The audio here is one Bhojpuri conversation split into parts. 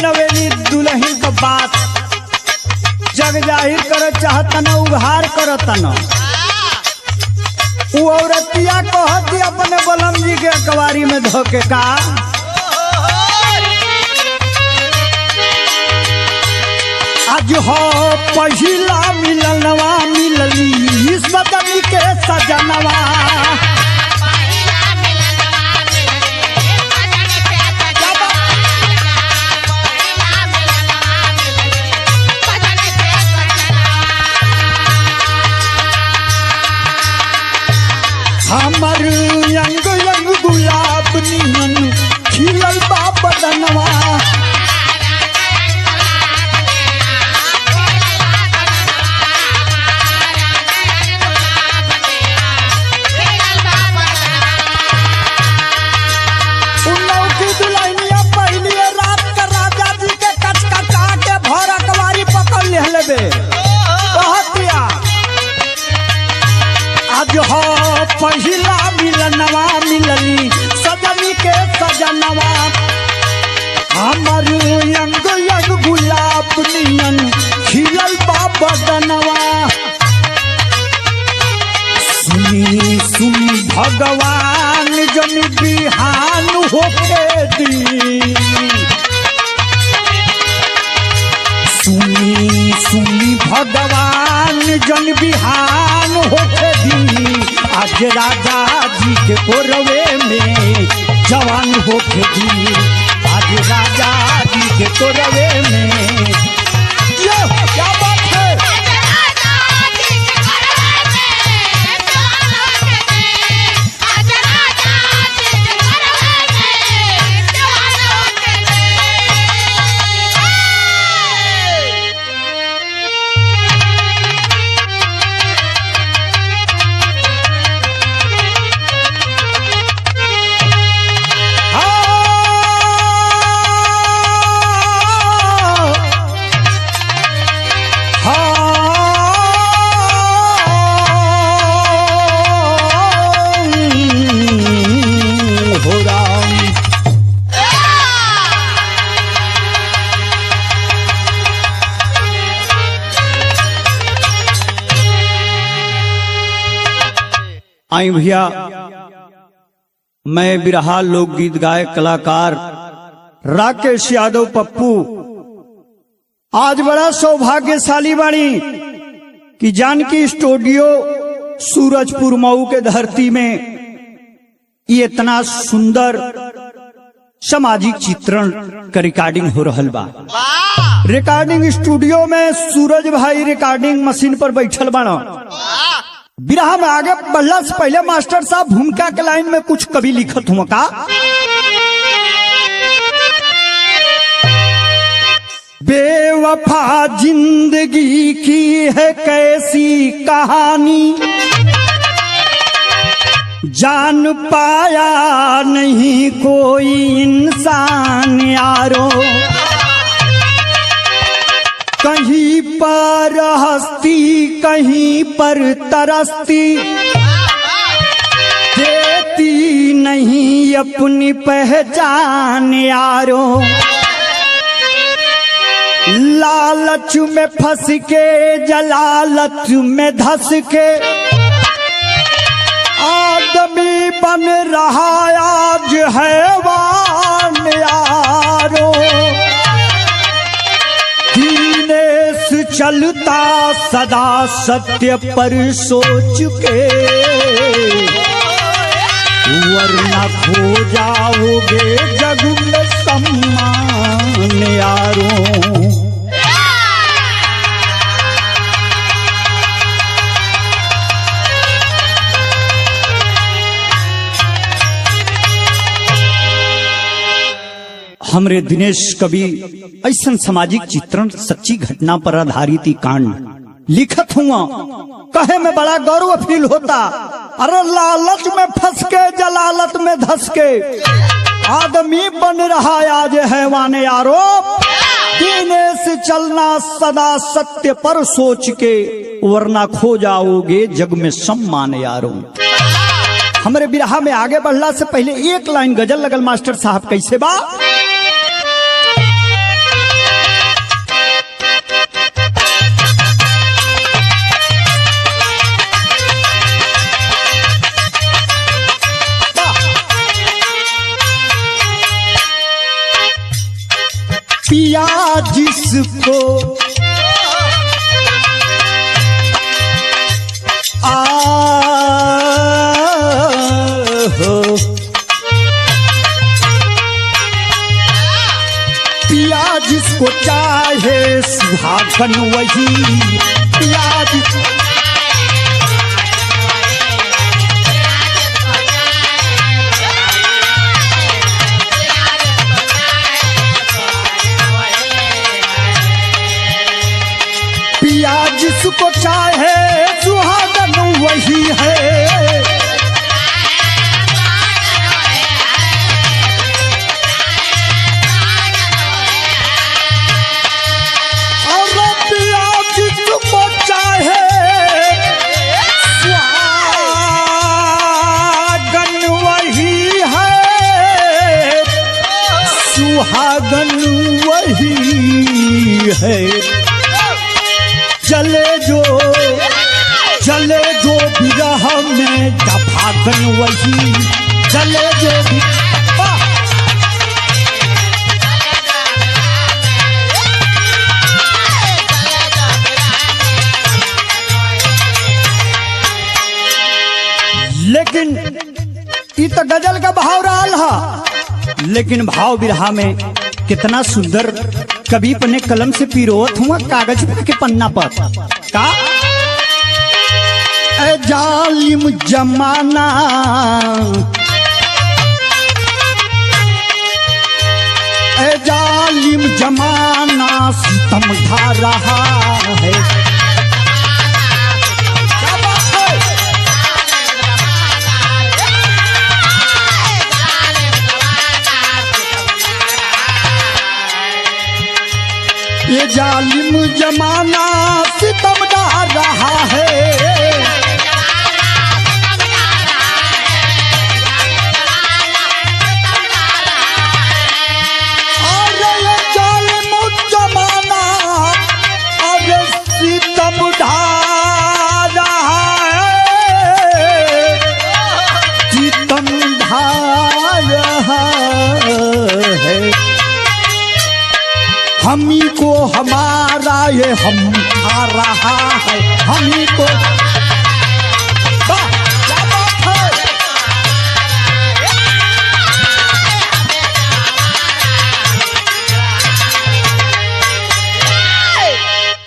नवेली दुल्हन का बात जग जाहिर कर चाहत न उघार करत न वो औरतिया कहती अपने बलम जी के अखबारी में धोके का आज हो पहिला मिलनवा मिलली सदमी के सजनवा हमर यंग यंग गुलाब निमन खिलल बा बदनवा उन्नौ की दुल्हनिया पहली रात का राजा जी के कचकचा के भर अकबारी पकड़ लेबे कहतिया आज हो पहिला मिलनवा मिलली सजनी के सजनवा हमर यंग यंग गुलाब नियन खिलल बा बदनवा सुनी सुनी भगवान जन बिहान होके दी सुनी सुनी भगवान जन बिहान होके दी आज राजा जी के कोरवे में जवान होके दी आज राजा जी के कोरवे में ये क्या बात है आई भैया मैं बिरहा लोकगीत गायक कलाकार राकेश यादव पप्पू आज बड़ा सौभाग्यशाली बाणी कि जानकी स्टूडियो सूरजपुर मऊ के धरती में ये इतना सुंदर सामाजिक चित्रण का रिकॉर्डिंग हो रहल बा। रिकॉर्डिंग स्टूडियो में सूरज भाई रिकॉर्डिंग मशीन पर बैठल बाणो। बिरहा में आगे बढ़ला से पहले मास्टर साहब भूमिका के लाइन में कुछ कवि लिखत हुआ का बेवफा जिंदगी की है कैसी कहानी जान पाया नहीं कोई इंसान यारो कहीं पर हस्ती कहीं पर तरसती देती नहीं अपनी पहचान यारो लालच में फंस के जलालत में धस के आदमी बन रहा आज हैवान यारो चलता सदा सत्य पर सोच के वरना खो जाओगे जग में सम्मान यारों। हमरे दिनेश कवि ऐसा सामाजिक चित्रण सच्ची घटना पर आधारित कांड लिखत हुआ कहे में बड़ा गौरव फील होता। अरे लालच में फंस के जलालत में धस के आदमी बन रहा आज हैवान यारो सीने से चलना सदा सत्य पर सोच के वरना खो जाओगे जग में सम्मान यारों। हमारे बिरहा में आगे बढ़ला से पहले एक लाइन गजल लगल मास्टर साहब कैसे बा। पिया जिसको हो पिया जिसको चाहे सुहागन वही पिया पिया जिसको चाहे सुहागन वही है। और पिया जिसको चाहे सुहागन वही है, सुहागन वही है। चले जो विरह में दफागन वही चले जो लेकिन ये तो गजल का भाव रहा है, लेकिन भाव विरहा में कितना सुंदर कवि अपने कलम से पिरोत हुआ कागज के पन्ना पर का ए जालिम जमाना ए जालिम जमाना सितम ढा रहा है। ये जालिम जमाना सितम ढा रहा है। और ये जालिम जमाना और सितम ढा रहा है, सितम ढा रहा है। हमी को हमारा ये हम आ रहा है, हमी को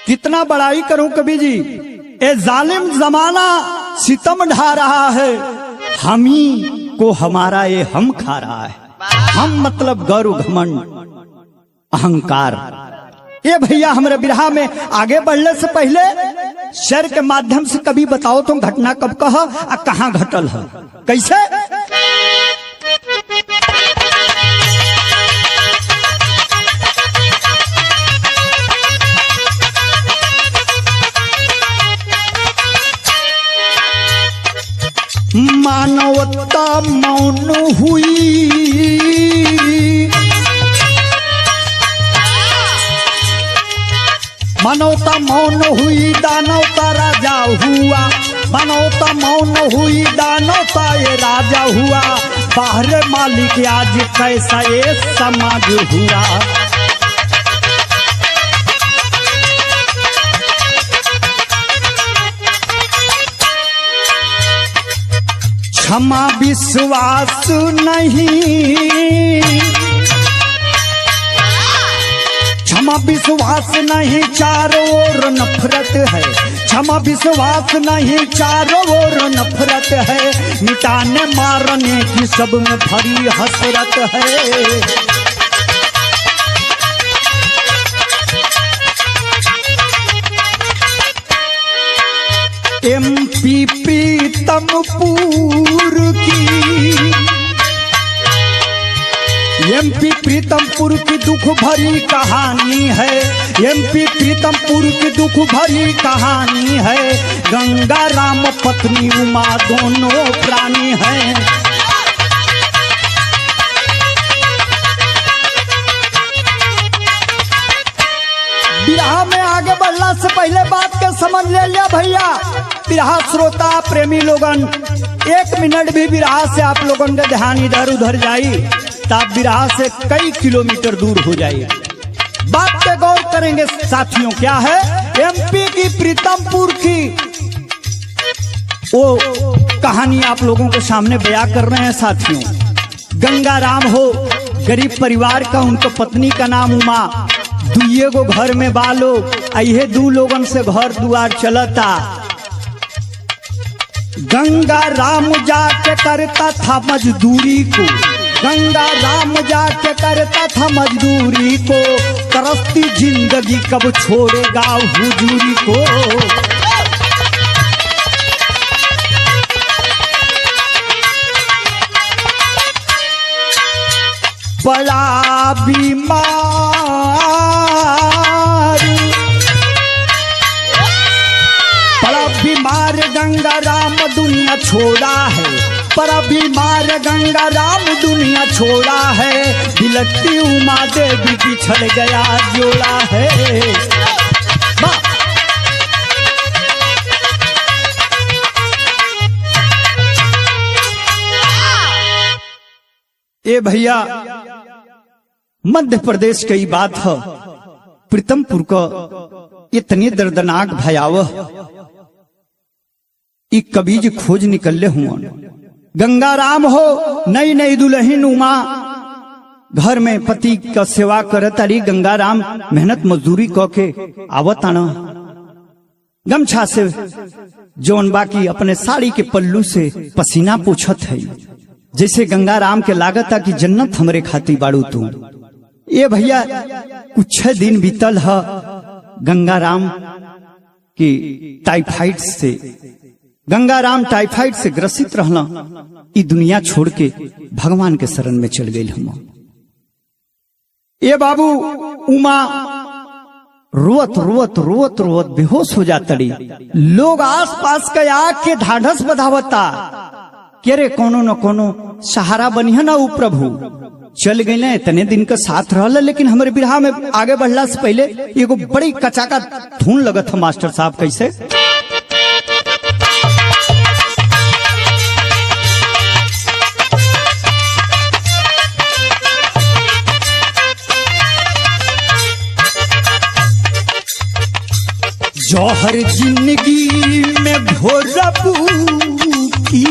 कितना बड़ाई करूं कवि जी। ए जालिम जमाना सितम ढा रहा है, हमी को हमारा ये हम खा रहा है। हम मतलब गौरव घमंड अहंकार। ये भैया हमारे बिरहा में आगे बढ़ने से पहले शेर के माध्यम से कभी बताओ तुम घटना कब कहा और कहां घटल है कैसे। मानवता मौन हुई, मानवता मौन हुई, दानवता राजा हुआ। मानवता मौन हुई, दानवता ये राजा हुआ। बाहर मालिक आज कैसा ये समाज हुआ। क्षमा विश्वास नहीं, क्षमा विश्वास नहीं, चारों ओर नफरत है। क्षमा विश्वास नहीं, चारों ओर नफरत है। मिटाने मारने की सब में भरी हसरत है। MP प्रीतमपुर की, MP प्रीतमपुर की दुख भरी कहानी है। MP प्रीतमपुर की दुख भरी कहानी है। गंगा राम पत्नी उमा दोनों प्राणी हैं। बिरहा में आगे बढ़ने से पहले बात के समझ ले लिया भैया। बिरहा श्रोता प्रेमी लोगन, 1 मिनट भी बिरहा से आप लोगन का ध्यान इधर उधर जाई तब बिरहा से कई किलोमीटर दूर हो जाए। पे गौर करेंगे साथियों। क्या है? एमपी की प्रीतमपुर की वो कहानी आप लोगों के सामने बयां कर रहे हैं साथियों। गंगाराम हो, गरीब परिवार का, उनको पत्नी का नाम उमा, दुइये गो घर में बालो, अहे 2 लोगन से घर दुआर चलता। गंगाराम जाके करता था मजदूरी को, गंगाराम जाके करता था मजदूरी को, तरसती जिंदगी कब छोड़ेगा हुजूरी को। बड़ा बीमार, बड़ा बीमार गंगाराम दुनिया छोड़ा है, बड़ा बीमार गंगाराम दुनिया छोड़ा है, बिलखती उमा देवी बिछड़ गया जोड़ा है। ए भैया, मध्य प्रदेश की बात है, प्रीतमपुर का इतनी दर्दनाक भयावह एक कबीज खोज निकले हुआ। गंगाराम हो, नई नई दुल्हन उमा घर में पति का सेवा करत रही। गंगाराम मेहनत मजदूरी क के आवत आना, गमछा से जौन बाकी अपने साड़ी के पल्लू से पसीना पोछत है, जैसे गंगाराम के लागत कि जन्नत हमरे खाती बाड़ू तू। ये भैया कुछ दिन बीतल है गंगाराम की टाइफाइड से। गंगाराम टाइफाइड से ग्रसित रहना, ई दुनिया छोड़ के भगवान के शरण में चल गई हम। ये बाबू उमा रोवत रोवत रोवत रोवत बेहोश हो जातड़ी। लोग आस पास के आके ढाढ़स बधावता के रे कोनो न कोनो सहारा बनिया ना उ प्रभु। चल गई ना, इतने दिन का साथ रहल, लेकिन हमारे बिरहा में आगे बढ़ला से पहले एगो बड़ी कचाका धुन लगत है मास्टर साहब। कैसे? जौहर जिंदगी में भोरबू की,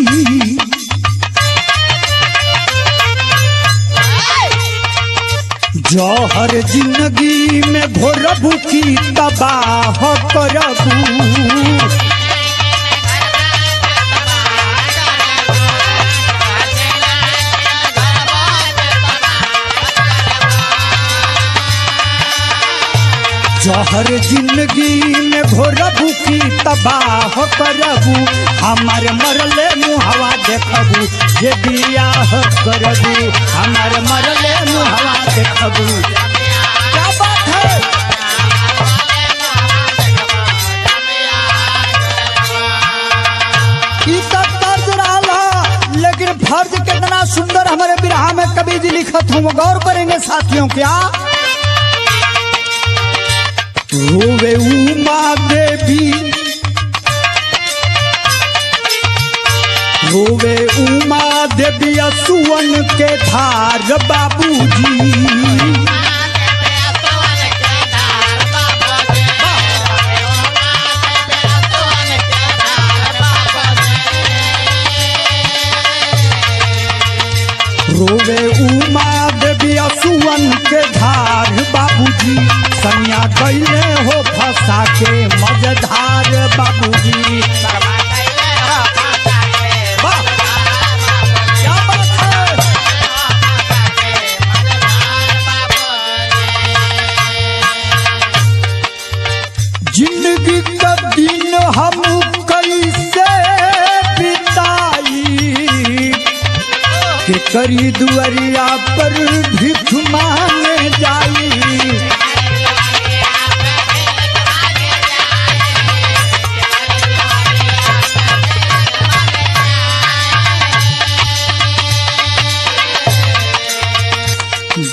जौहर जिंदगी में भोरबू की तबाह करबू। जौहर जिंदगी में भोरबू की तबाह करबू, हमारे मरले मुहवा देखबू, जे बियाह करबू, हमारे मरले मुहवा देखबू। क्या बात है? ई तक तर्ज रहा, लेकिन फर्ज कितना सुंदर हमारे बिरहा में कवि जी लिखत हूँ, गौर करेंगे साथियों। क्या रोवे उमा देवी, रोवे उमा देवी असुवन के धार बाबूजी। रोवे उमा देवी असुवन के धार बाबूजी, सनिया गईले हो फंसा के मजधार बाबूजी। क्या बात है? जिंदगी का दिन हम कैसे बिताई, के करी दुआरिया पर भिख मांगे जाई।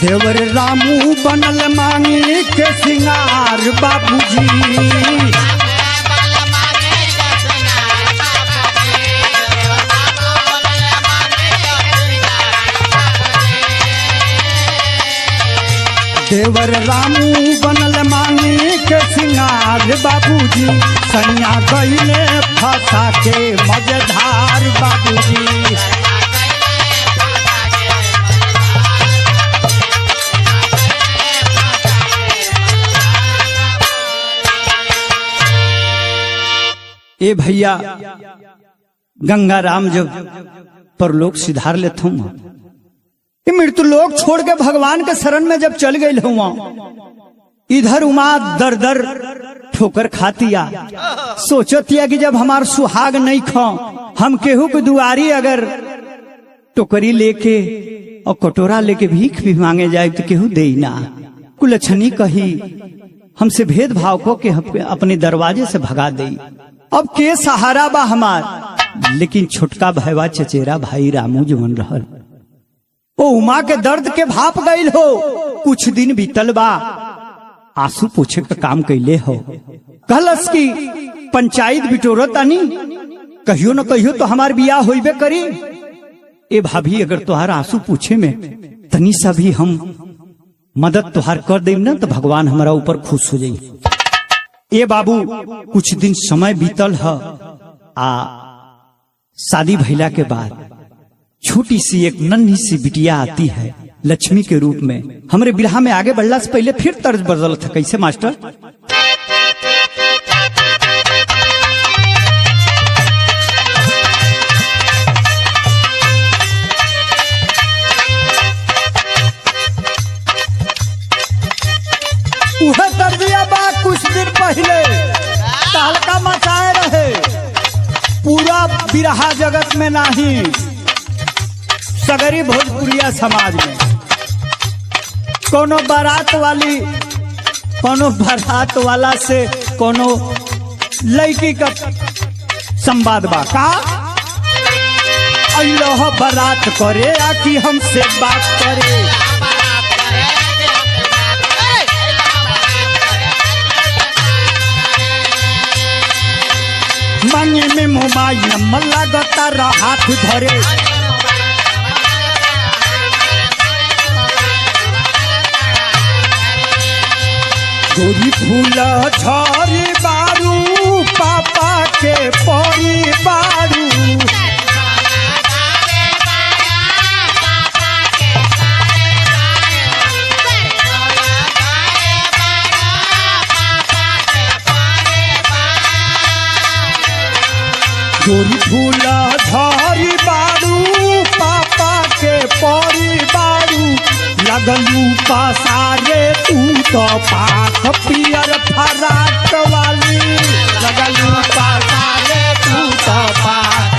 देवर रामू बनल मांगी के सिंगार बाबूजी। देवर रामू बनल प्यार बाबूजी सैया गईले फंसा के मजेदार बाबूजी। ए भैया गंगा राम जब परलोक सिधार लेत हूँ, मृत्यु लोक छोड़ के भगवान के शरण में जब चल गई हुआ, इधर उमा दर दर ठोकर खातिया, सोचतिया कि जब हमार सुहाग नहीं खो, हम केहू के दुआरी अगर टोकरी लेके और कटोरा लेके भीख भी मांगे जाए तो केहू दे ना। कुलछनी कही हमसे भेदभाव को के अपने दरवाजे से भगा दे। अब के सहारा बा हमार, लेकिन छोटका भैया चचेरा भाई रामू जवन रहल, ओ उमा के दर्द के भाप गईल हो। कुछ दिन बीतल बा, आंसू पूछे का काम कैले हो। कहलस की पंचायत बिटोरत आनी, कहियो न कहियो तो हमार बियाह होइबे करी। ए भाभी अगर तुहार आंसू पूछे में तनी सा भी हम मदद तुहार कर देब ना तो भगवान हमारा ऊपर खुश हो जाई। ए बाबू कुछ दिन समय बीतल है, आ शादी भइला के बाद छोटी सी एक नन्ही सी बिटिया आती है लक्ष्मी के रूप में। हमरे बिरहा में आगे बढ़ला से पहले फिर तर्ज बदल था। कैसे मास्टर? उहे तर्जिया बा कुछ दिन पहले तहलका मचाए रहे पूरा बिरहा जगत में, नहीं सगरी भोजपुरिया समाज में। कोनो बारात वाला से कोनो लड़की का संवाद बा का अल्लाह बारात करे आखी हमसे बात करे। मांगे में मोबाइल नंबर लगातार हाथ धरे। गोरी फूल झरी बारू पापा के परी बारू। गोरी फूल झरी बारू पापा के परी बारू। लगलू पसारे तू तो पाख पियर फराक वाली। लगलू पसारे तू तो पाख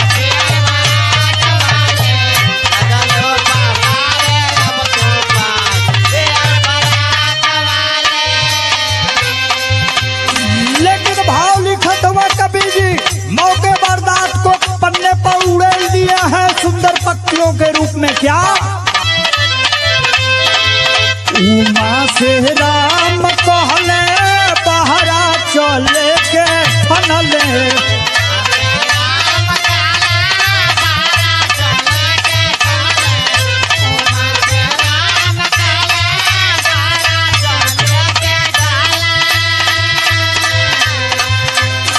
लेकिन भाव लिखत हुआ कबीर जी मौके बर्दाश्त को पन्ने पर उड़ेल दिया है सुंदर पक्षियों के रूप में। क्या उमा से राम कहले बहरा चले के फनले।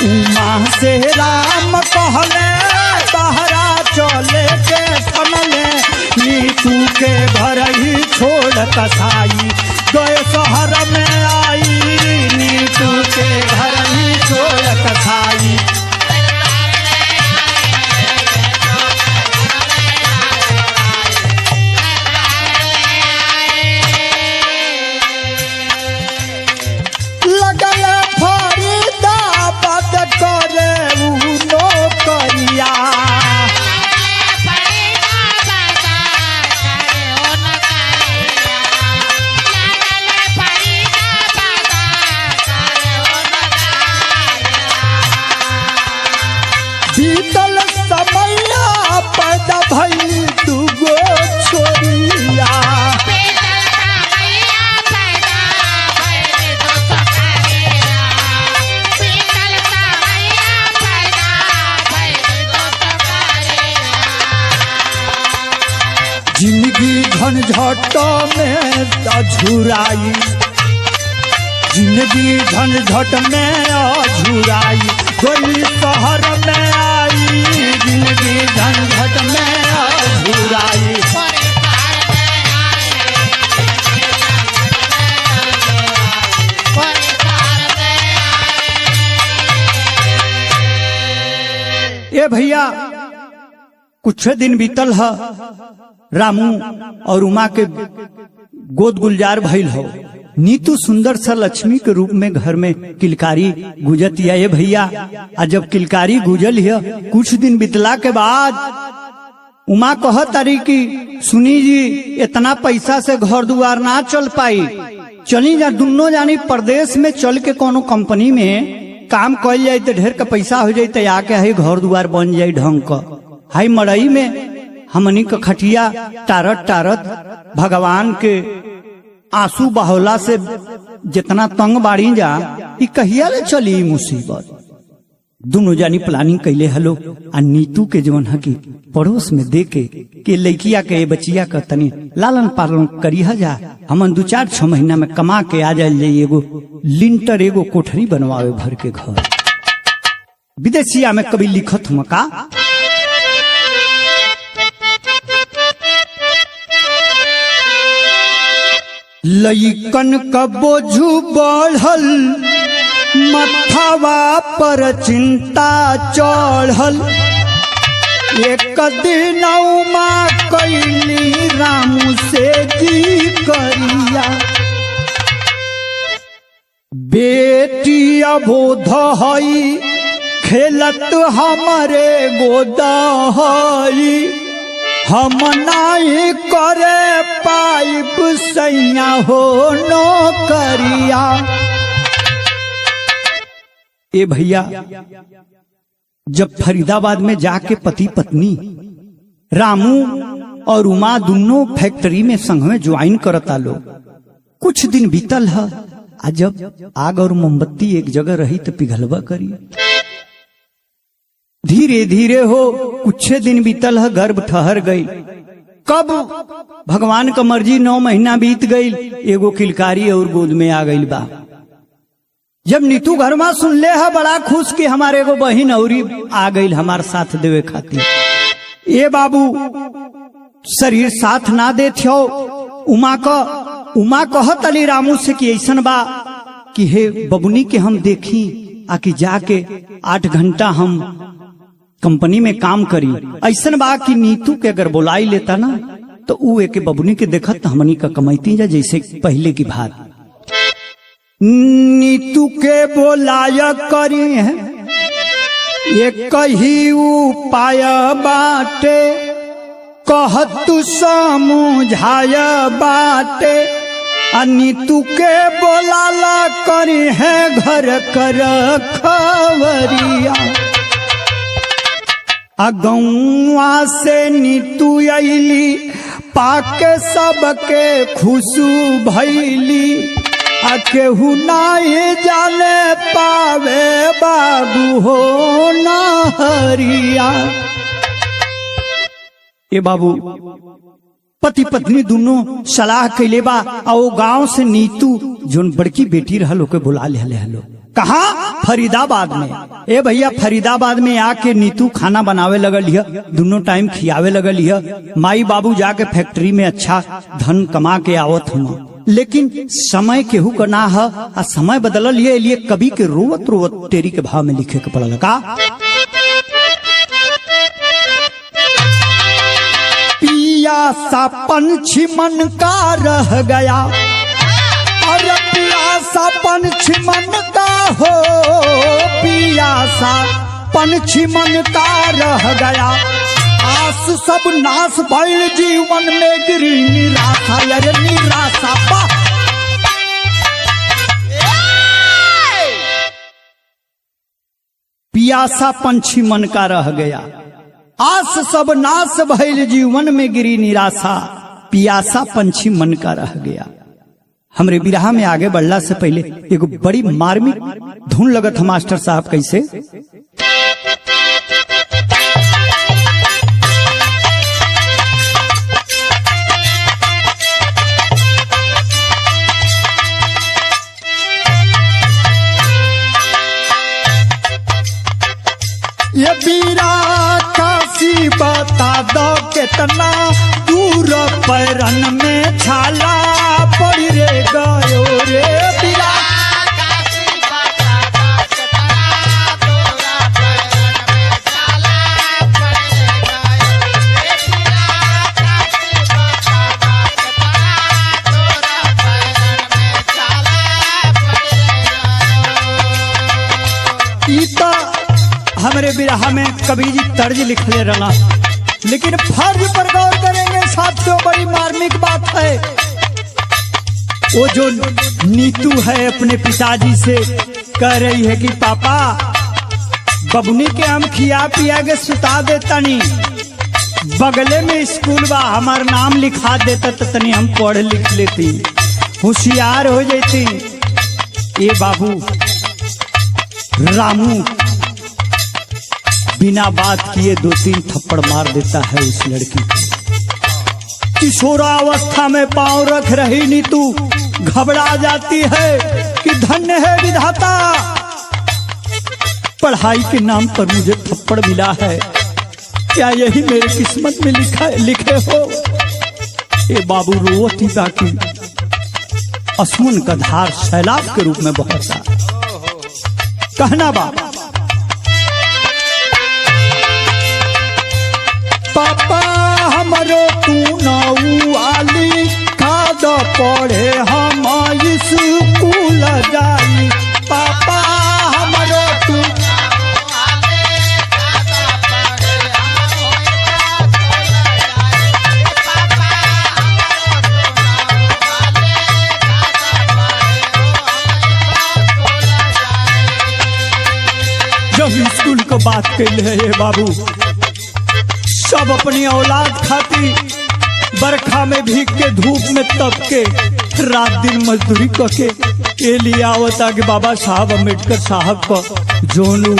उमा से राम कहले बहरा चले के फनले। नीतू के घर ही छोड़ कसाई गए शहर में आई। नीतू के घर ही छोड़ कसाई। लगल फरीदाबाद करे उ नौकरिया। बीतल समैया पैदा भइली दूगो छोरिया। जिंदगी झंझट में अझुराई। जिंदगी झंझट में अझुराई कोई शहर में आई, जिंदगी झंझट में अझुराई। ए भैया कुछ दिन बीतल है, रामू और उमा के गोद गुलजार भइल हो। नीतू सुंदर सा लक्ष्मी के रूप में घर में किलकारी गुजत या। ये भैया आ जब किलकारी गुजल है, कुछ दिन बीतला के बाद उमा कह तारी की सुनी जी इतना पैसा से घर दुआर ना चल पाई, चली जा दोनों जानी प्रदेश में चल के कोनो कंपनी में काम कल जाये तो ढेर का पैसा हो जाये, तो आके है घर दुआर बन जाये ढंग का। हाई मड़ई में हमनी का खटिया टारत टारत भगवान के आंसू बहौला से जितना तंग बाड़ी जा, ई कहिया ले चली मुसीबत। दोनों जानी प्लानिंग कैले हलो आ नीतू के जवन हकी पड़ोस में दे के लड़किया के बचिया का तनी लालन पालन करी जा, हमन 2-4-6 महीना में कमा के आ जाए एगो लिंटर एगो कोठरी बनवावे भर के घर। विदेशिया में कभी लिखत हम का लइकन का बोझू बढ़ल मथवा पर चिंता चढ़ल, एक दिन उमा कैली रामू से जी करिया, बेटी अबोध हई खेलत हमारे गोदा हई, हम नहीं करे पाइप सैया हो नौकरिया। ए भैया जब फरीदाबाद में जाके पति पत्नी रामू और उमा दोनों फैक्ट्री में संग में ज्वाइन करता लो, कुछ दिन बीतल है। जब आग और मोमबत्ती एक जगह रही तो पिघलवा करी। धीरे धीरे हो कुछ दिन बीतल है, गर्भ ठहर गई। कब भगवान का मर्जी 9 महीना बीत गई, एगो किलकारी और गोद में आ गई बा। जब नीतू घर में सुन ले है बड़ा खुश कि हमारे एगो बहन औरी आ गई हमारे साथ देवे खातिर। ए बाबू शरीर साथ ना दे थो, उमा कहत अली रामू से कि ऐसन बा कि हे बबुनी के हम देखी आकि जाके 8 घंटा हम कंपनी में काम करी। ऐसन बा कि नीतू के अगर बुलाई लेता ना तो ऊ एक बबुनी के देखत तो हमनी का कमाईती जा जैसे पहले की बात। नीतू के बोलाया करी है ये कही उपाय बाटे, कहत समझाय बाटे, नीतू के बोलाला करी है घर कर खबरिया। गौआ से नीतू अली पाके सबके खुशू भैली, केहू नहीं जाने पावे बाबू हो नहरिया। ए बाबू पति पत्नी दोनों सलाह कैले बा और गांव से नीतू जोन बड़की बेटी रहल ओके बुला ले हलो। कहा? फरीदाबाद में। ए भैया फरीदाबाद में आके नीतू खाना बनावे लगल है, दोनों टाइम खियावे लगल है। माई बाबू जाके फैक्ट्री में अच्छा धन कमा के आवत हम, लेकिन समय केहू का ना है आ समय बदलल है, लिए कभी के रोवत रोवत टेरी के भाव में लिखे के पड़ल। का पियासा पंछी मन का रह गया, और पियासा पंछी मन का हो, पियासा पंछी मन का रह गया, आस सब नाश भइल जीवन में गिरी निराशा। अरे निराशा बा पियासा पंछी मन का रह गया, आस सब नाश भइल जीवन में गिरी निराशा, पियासा पंछी मन का रह गया। हमरे बिरहा में आगे बढ़ला से पहले एगो बड़ी मार्मिक धुन लगत है मास्टर साहब। कैसे? ये बीरा काशी बता दो कितना दूर पैरन में छाला पड़ रे गयो रे बीरा हमारे बिरहा में कबीर जी तर्ज लिखले रहना, लेकिन फर्ज पर गौर करेंगे साथियों, बड़ी मार्मिक बात है। वो जो नीतू है अपने पिताजी से कह रही है कि पापा बबुनी के हम खिया पिया के सुता देता नहीं, बगले में स्कूल बा हमार नाम लिखा देता तो तनी हम पढ़ लिख लेती, होशियार हो जाती। ये बाबू रामू बिना बात किए 2-3 थप्पड़ मार देता है उस लड़की को। किशोरावस्था में पांव रख रही नीतू घबरा जाती है कि धन्य है विधाता, पढ़ाई के नाम पर मुझे थप्पड़ मिला है, क्या यही मेरी किस्मत में लिखे हो। ये बाबू रोती बाकी असमुन का धार सैलाब के रूप में बहता। कहना बाबा पापा हमरो तू नऊ आली खाद पढ़े हम स्कूल जाई, पापा हमरो तू जब स्कूल को बात कर ले बाबू सब अपनी औलाद खाती बरखा में भीग के धूप में तप के रात दिन मजदूरी करके ये लिए आवता कि बाबा साहब अम्बेडकर साहब को जोनू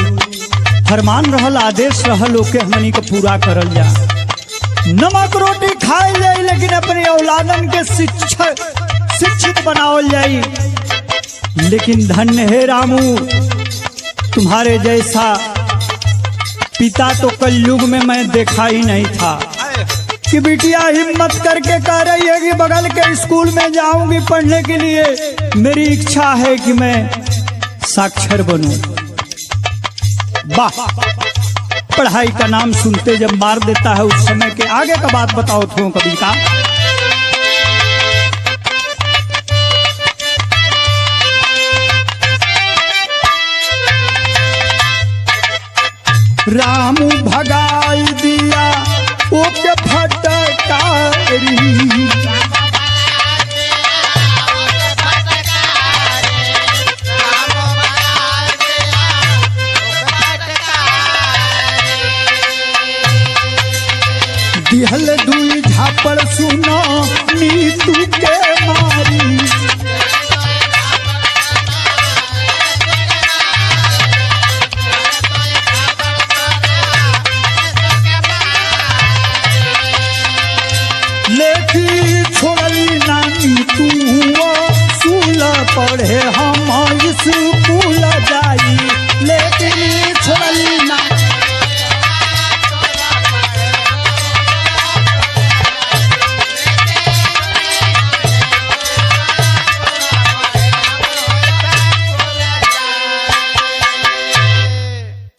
फरमान रहल आदेश रहल ओके हमनी को पूरा करल जा, नमक रोटी खाए जाए लेकिन अपनी औलादन के शिक्षित बनावल जाई। लेकिन धन्य है रामू तुम्हारे जैसा पिता तो कलयुग में मैं देखा ही नहीं था कि बिटिया हिम्मत करके कह रही है कि बगल के स्कूल में जाऊंगी पढ़ने के लिए, मेरी इच्छा है कि मैं साक्षर बनूं। वाह, पढ़ाई का नाम सुनते जब मार देता है उस समय के आगे का बात बताओ थो कभी का। रामू भगाई दिया ओके फटकारी, दिहल दुई झापड़ सुनो नीतू के मारी, लेकी छोड़ली नानी तू स्कूल पढ़े हम स्कूल जाई, लेकिन छोड़ली ना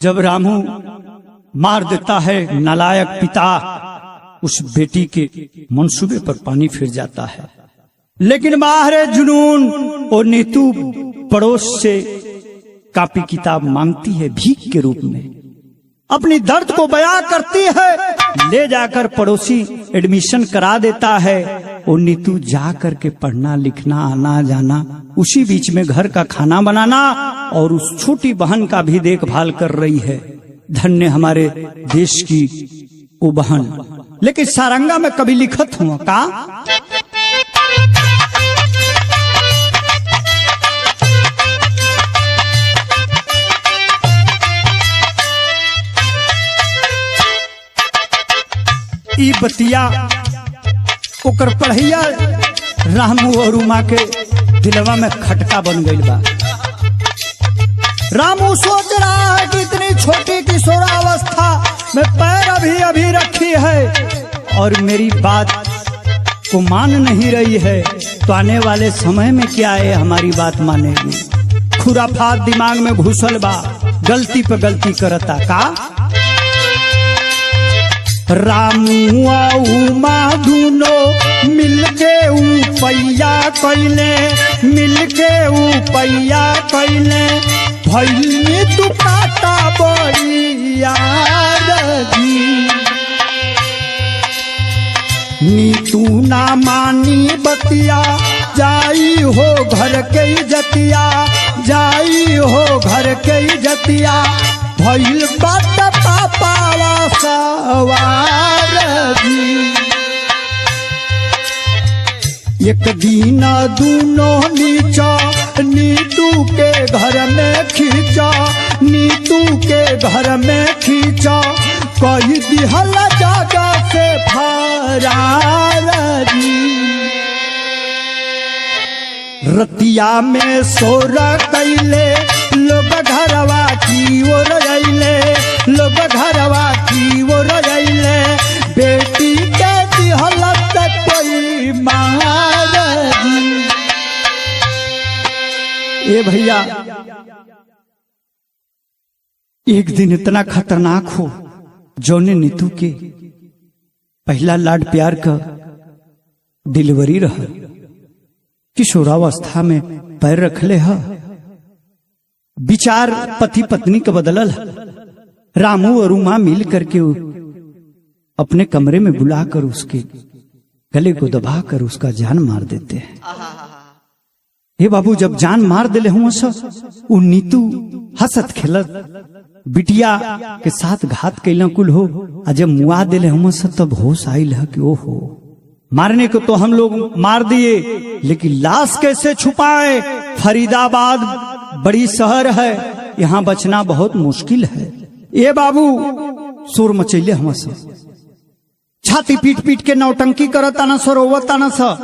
जब रामू मार देता है नालायक पिता उस बेटी के मंसूबे पर पानी फिर जाता है। लेकिन बाहर जुनून और नीतू पड़ोस से कॉपी किताब मांगती है भीख के रूप में, अपनी दर्द को बयां करती है, ले जाकर पड़ोसी एडमिशन करा देता है और नीतू जा करके पढ़ना लिखना आना जाना, उसी बीच में घर का खाना बनाना और उस छोटी बहन का भी देखभाल कर रही है। धन्य हमारे देश की वो बहन। लेकिन सारंगा में कभी लिखत हूं का ई बतिया ओकर पढ़ैया रामू और उमा के दिलवा में खटका बन गई बा। रामू सोच रहा है कि इतनी छोटी किशोरावस्था में पैर अभी अभी रखी है और मेरी बात को मान नहीं रही है, तो आने वाले समय में क्या है हमारी बात मानेगी। खुराफात दिमाग में घुसल बा, गलती पे गलती करता का। रामू आ उमा दूनो मिलके पैया कैले, मिलके पैया कैले, भैली दुकाता बड़ी यारगी। नीतू ना मानी बतिया, जाई हो घर के जतिया, जाई हो घर के जतिया, भइल बात पापावा सवारगी। एक दिन दूनो नीचा नीतू के घर में खींचा, नीतू के घर में खींचा, कही दिहल जागा से फरारी। रतिया में सोरा कैले लोग घरवा की ओर अइले, लोग घरवा की ओर अइले, बेटी के दिहल कोई मारी। ए भैया एक दिन इतना खतरनाक हो, जौने नीतू के पहला लाड प्यार का डिलीवरी रहा, किशोरावस्था में पैर रखले है, विचार पति पत्नी का बदलल है। रामू और उमा मिल करके अपने कमरे में बुलाकर उसके गले को दबाकर उसका जान मार देते हैं। हे बाबू, जब जान मार दिले हुआ सब उ नीतू हंसत खेलत बिटिया के साथ घात कैला कुल हो, आ जब मुआ दिले हुआ सब तब होश आइल है कि ओहो, मारने को तो हम लोग मार दिए, लेकिन लाश कैसे छुपाए। फरीदाबाद बड़ी शहर है, यहाँ बचना बहुत मुश्किल है। ये बाबू शोर मचैले हम सब, छाती पीट पीट के नौटंकी करता ना सो, रोवता ना सा,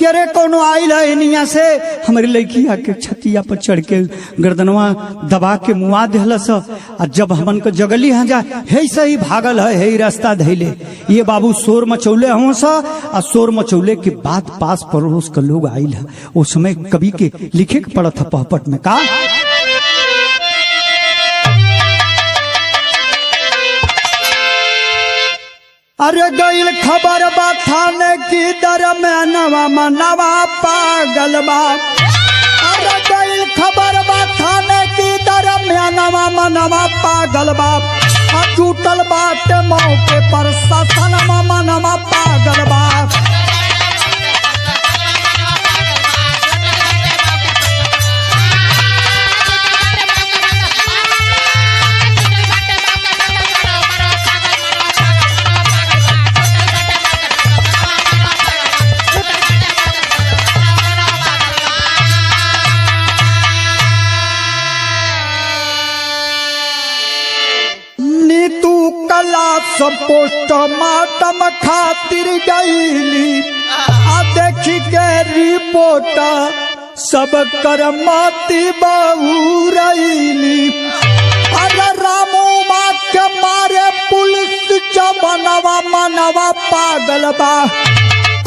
के रे कोनो आइल है निया से, हमारी लड़की आके छतिया पर चढ़ के गर्दनवा दबा के मुआ देहल सा। और जब हमन को जगली यहाँ जा हे सही भागल है, हे रास्ता धैले। ये बाबू शोर मचौले हम सा, और शोर मचौले के बाद पास पड़ोस के लोग आइल है। उस समय कवि के लिखे के पड़ा था पहपट में का, अरे गईल खबर बा थाने की दर में नवा मनवा पागल बा। अरे गईल खबर बा थाने की दर में नवा मनवा पागल बा। टूटल बाटे मौके पर शासन मनवा पागल बा। सब पोस्टमार्टम खातिर गईली, आ देखी के रिपोर्ट सब करमाती बहुरैली। अरे रामू माँ के मारे पुलिस जमनवा मनवा पागल बा,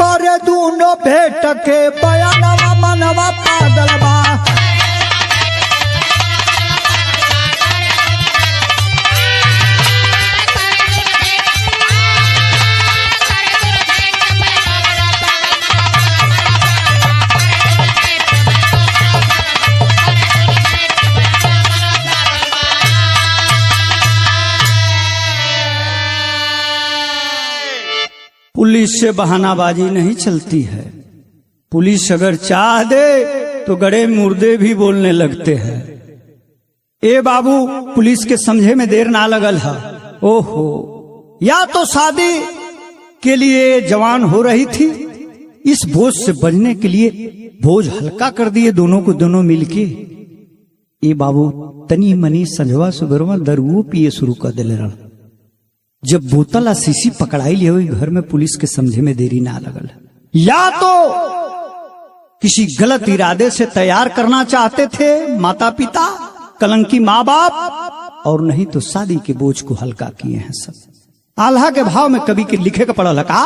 करे दूनो भेट के बयानवा मनवा पागल बा। पुलिस से बहानाबाजी नहीं चलती है। पुलिस अगर चाह दे तो गड़े मुर्दे भी बोलने लगते हैं। ए बाबू, पुलिस के समझे में देर ना लगल है। ओहो, या तो शादी के लिए जवान हो रही थी, इस बोझ से बचने के लिए बोझ हल्का कर दिए दोनों को, दोनों मिलके। ए बाबू, तनी मनी संजवा सुबरवा दरुओ पिए शुरू कर दिले रहा। जब बोतल आ शीशी पकड़ाई लिया हुई घर में, पुलिस के समझे में देरी ना लगल। या तो किसी गलत इरादे से तैयार करना चाहते थे माता पिता, कलंकी माँ बाप और नहीं तो शादी के बोझ को हल्का किए हैं सब। आल्हा के भाव में कवि के लिखे का पड़ा लगा,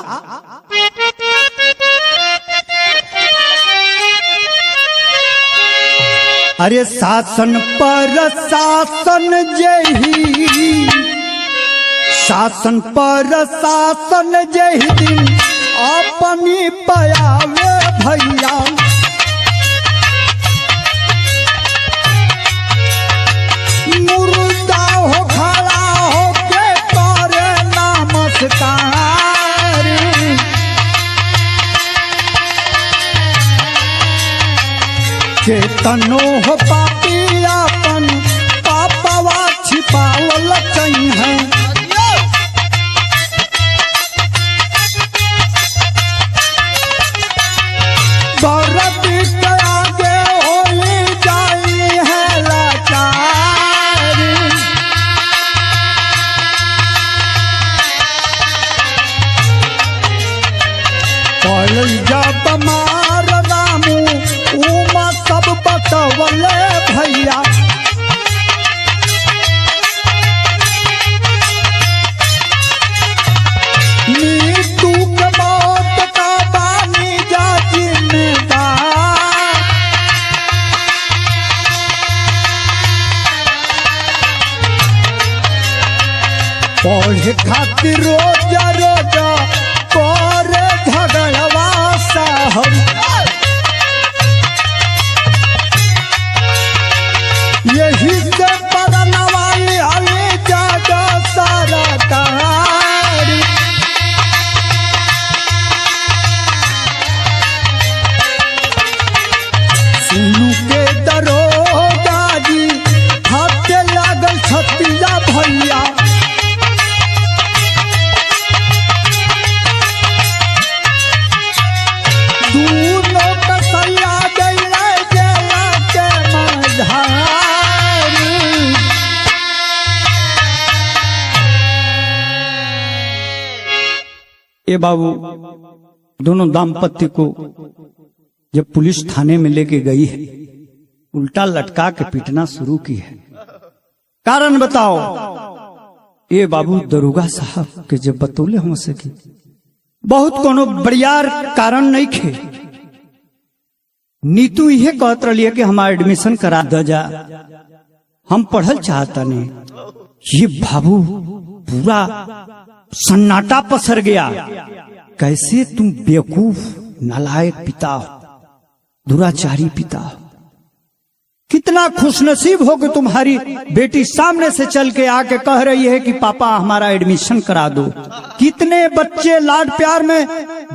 अरे शासन पर शासन जही, शासन पर शासन जही दिन अपनी पयावे भैया, मुर्दा हो खड़ा हो के करे नमस्कार, चेतनो हो पापी अपन पापवा छिपावल चाहिए, बरती के आगे होली जाई है लाचार, पल जब मार रामू उमा सब बतवले भैया, नीतू के मौत का बानी जा जिम्मेदार, पढ़े खातिर रोज रोज करे झगड़वा साहब, यही से परनवाई हमें जागा सारा तारी, सुनू के दरोगा जी हाथे लागल छतिया भैया, दूनो कसैया गैला जेला के मझारी, ए बाबू दोनों दाम्पत्य को जब पुलिस थाने में लेके गई है, उल्टा लटका के पीटना शुरू की है। कारण बताओ, ये बाबू दरोगा साहब के जब बतौले हो सके बहुत कोनो बड़ियार कारण नहीं खे, नीतू ये कहत रही है कि हमारा एडमिशन करा द जा, हम पढ़ल चाहता नहीं। ये बाबू पूरा सन्नाटा पसर गया, कैसे तुम बेवकूफ नालायक पिता हो, दुराचारी पिता हो, कितना खुशनसीब हो कि तुम्हारी बेटी सामने से चल के आके कह रही है कि पापा हमारा एडमिशन करा दो। कितने बच्चे लाड प्यार में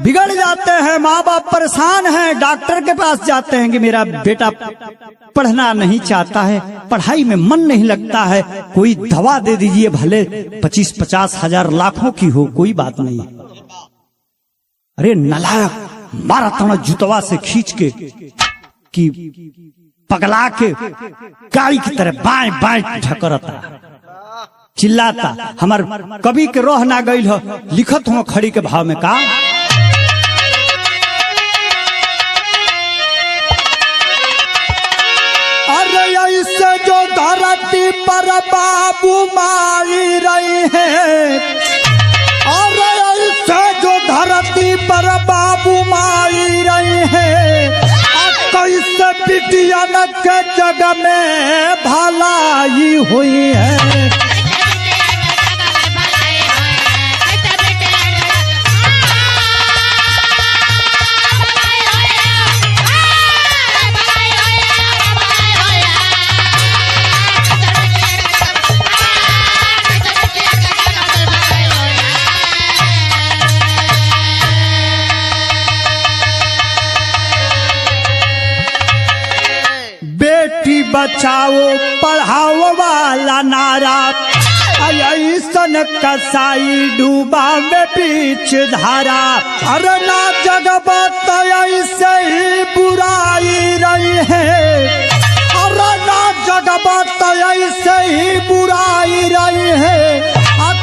बिगड़ जाते हैं, माँ बाप परेशान हैं, डॉक्टर के पास जाते हैं कि मेरा बेटा पढ़ना नहीं चाहता है, पढ़ाई में मन नहीं लगता है, कोई दवा दे दीजिए, भले 25-50 हजार लाखों की हो, कोई बात नहीं। अरे नालायक, मारा तना जुतवा से खींच के कि पगला के गाड़ी की तरह बाएं बाएं ढकरता, चिल्लाता। हमार कवि के रोह ना गई हो, लिखत हो खड़ी के भाव में का, अरे ऐसे जो धरती पर बाबू मारी रही है, अरे ऐसे जो धरती पर बाबू मारी रही है, कैसे बिटियन के जग में भलाई हुई है। बेटी बचाओ पढ़ाओ वाला नारा, ऐसन कसाई डूबा में बीच धारा, अरे ना जगबत ऐसे ही बुराई रही है, अरे ना जगबत ऐसे ही बुराई रही है,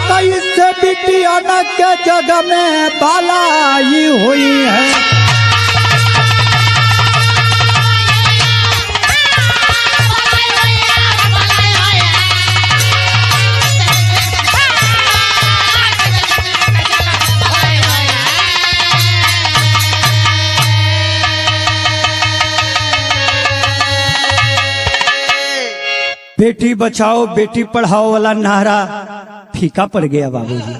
कैसे बिटियन के जग में भलाई हुई है। बेटी बचाओ बेटी पढ़ाओ वाला नारा फीका पड़ गया बाबूजी।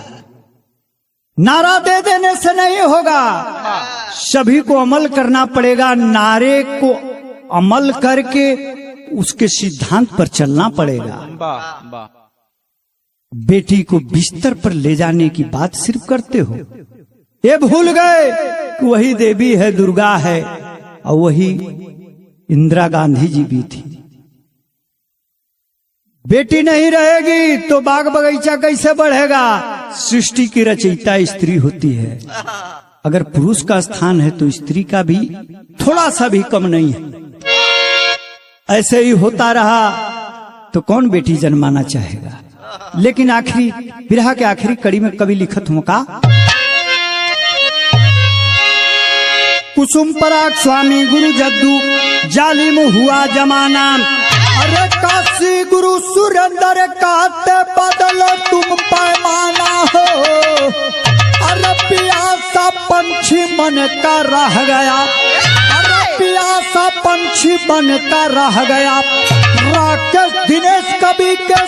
नारा दे देने से नहीं होगा, सभी को अमल करना पड़ेगा। नारे को अमल करके उसके सिद्धांत पर चलना पड़ेगा। बेटी को बिस्तर पर ले जाने की बात सिर्फ करते हो, ये भूल गए कि वही देवी है, दुर्गा है, और वही इंदिरा गांधी जी भी थी। बेटी नहीं रहेगी तो बाग बगीचा कैसे बढ़ेगा? सृष्टि की रचयिता स्त्री होती है। अगर पुरुष का स्थान है तो स्त्री का भी थोड़ा सा भी कम नहीं है। ऐसे ही होता रहा तो कौन बेटी जन्माना चाहेगा? लेकिन आखिरी विरह के आखिरी कड़ी में कवि लिखत हूं का, कुसुम पराग स्वामी गुरु जद्दू जालिम हुआ जमाना। अरे काशी गुरु सुरेंद्र काते बदलो तुम पैमाना हो। अरे प्यासा पंछी मन का रह गया, अरे प्यासा पंछी मन का रह गया। राकेश दिनेश कवि के